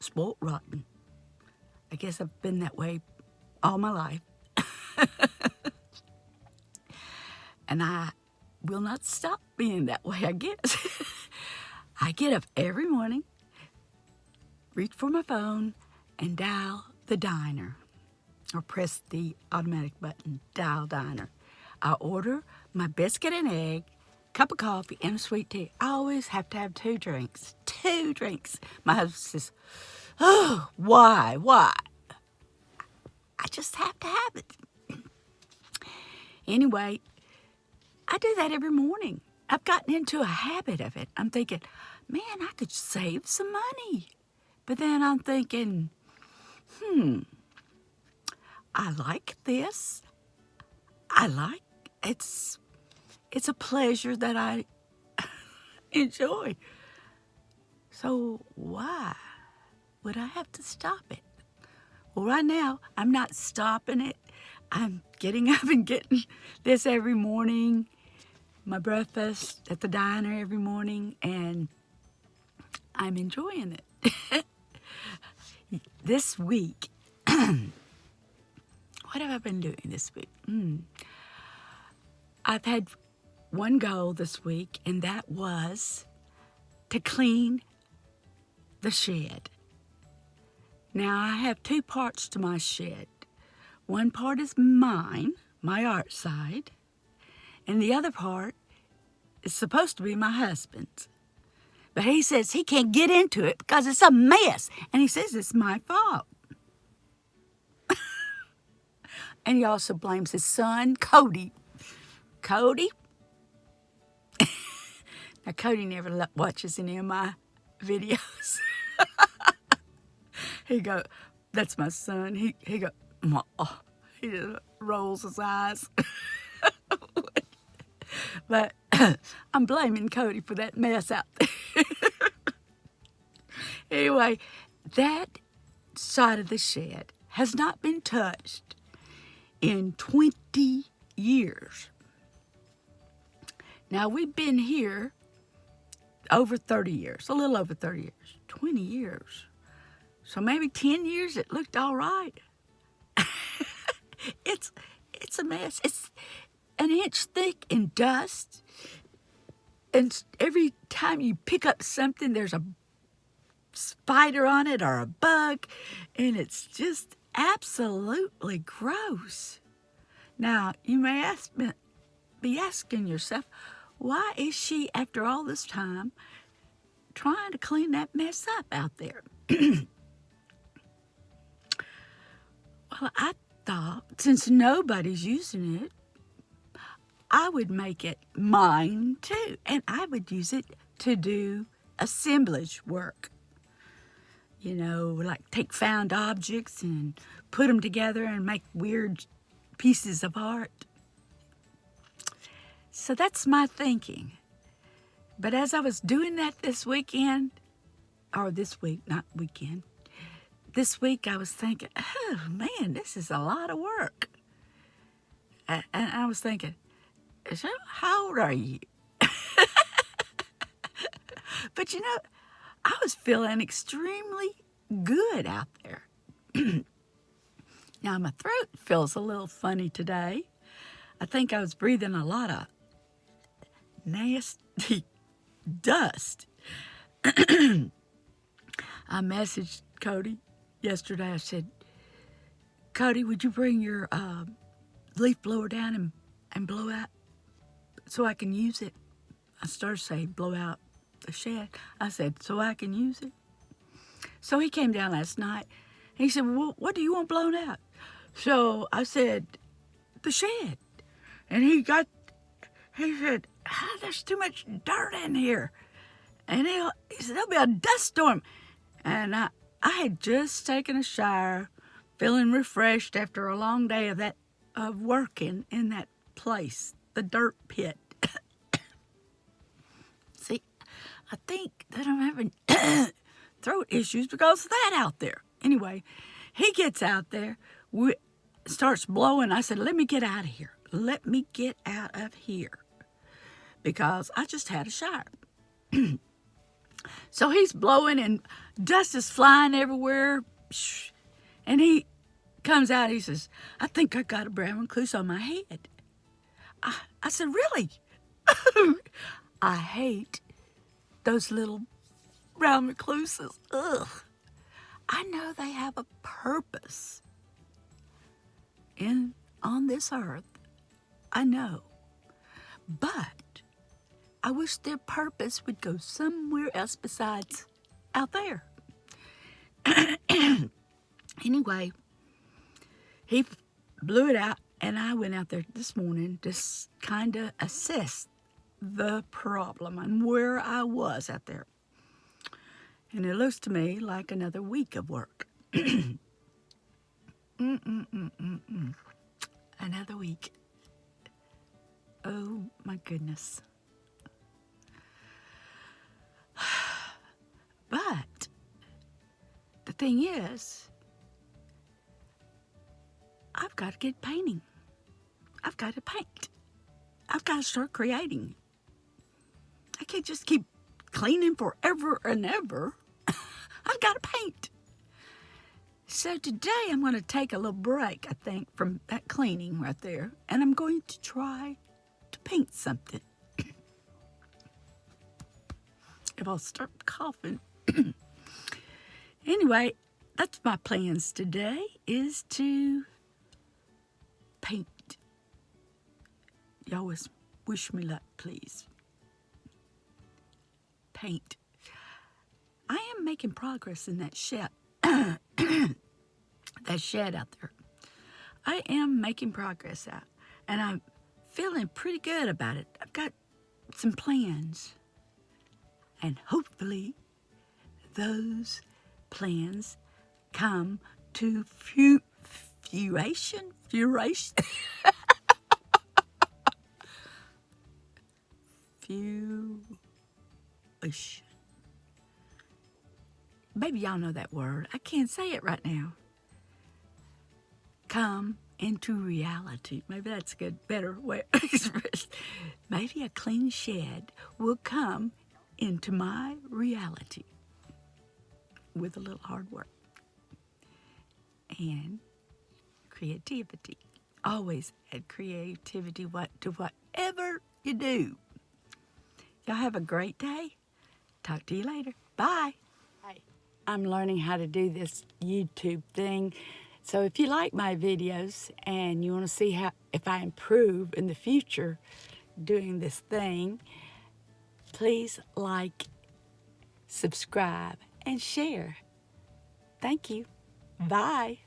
spoiled rotten. I guess I've been that way all my life. And I will not stop being that way, I guess. I get up every morning, reach for my phone, and dial the diner, or press the automatic button, dial diner. I order my biscuit and egg, cup of coffee, and a sweet tea. I always have to have 2 drinks. 2 drinks. My husband says, oh, why? I just have to have it. Anyway, I do that every morning. I've gotten into a habit of it. I'm thinking, man, I could save some money. But then I'm thinking, I like this. It's a pleasure that I enjoy. So why would I have to stop it? Well, right now, I'm not stopping it. I'm getting up and getting this every morning, my breakfast at the diner every morning, and I'm enjoying it. This week, what have I been doing this week? I've had one goal this week, and that was to clean the shed. Now, I have 2 parts to my shed. One part is mine, my art side, and the other part is supposed to be my husband's. But he says he can't get into it because it's a mess, and he says it's my fault. And he also blames his son, Cody. Cody? Now, Cody never watches any of my videos. He go, that's my son. He go, oh, he just rolls his eyes. But I'm blaming Cody for that mess out there. Anyway, that side of the shed has not been touched in 20 years. Now, we've been here over 30 years, a little over 30 years, 20 years. So maybe 10 years it looked all right. It's a mess. It's an inch thick in dust. And every time you pick up something, there's a spider on it or a bug. And it's just absolutely gross. Now, you may be asking yourself, why is she, after all this time, trying to clean that mess up out there? Well, I thought, since nobody's using it, I would make it mine too. And I would use it to do assemblage work. You know, like take found objects and put them together and make weird pieces of art. So that's my thinking. But as I was doing that this week, I was thinking, oh man, this is a lot of work. And I was thinking, so how old are you? But you know, I was feeling extremely good out there. Now my throat feels a little funny today. I think I was breathing a lot of nasty dust. I messaged Cody yesterday. I said, Cody, would you bring your leaf blower down and blow out so I can use it? I started saying blow out the shed. I said, so I can use it? So he came down last night. And he said, well, what do you want blown out? So I said, the shed. And he said, there's too much dirt in here. And he said, there'll be a dust storm. And I had just taken a shower, feeling refreshed after a long day of working in that place, the dirt pit. See, I think that I'm having throat issues because of that out there. Anyway, he gets out there, starts blowing. I said, let me get out of here. Let me get out of here. Because I just had a shower. So he's blowing and Dust is flying everywhere. And he comes out, he says, I think I got a brown recluse on my head. I said, really? I hate those little brown recluses. Ugh. I know they have a purpose on this earth. I know. But I wish their purpose would go somewhere else besides out there. Anyway, he blew it out, and I went out there this morning to kind of assess the problem and where I was out there. And it looks to me like another week of work. Another week. Oh, my goodness. But the thing is, I've got to get painting. I've got to paint. I've got to start creating. I can't just keep cleaning forever and ever. I've got to paint. So today I'm going to take a little break, I think, from that cleaning right there. And I'm going to try to paint something. If I'll start coughing. Anyway, that's my plans today, is to paint. You always wish me luck, please. Paint. I am making progress in that shed. That shed out there. I am making progress out. And I'm feeling pretty good about it. I've got some plans. And hopefully those plans come to fruition. Maybe y'all know that word. I can't say it right now. Come into reality. Maybe that's a good, better way to express. Maybe a clean shed will come into my reality with a little hard work and creativity. Always add creativity to whatever you do. Y'all have a great day. Talk to you later. Bye. Hi. I'm learning how to do this YouTube thing. So if you like my videos and you want to see if I improve in the future doing this thing, please like, subscribe, and share. Thank you. Bye.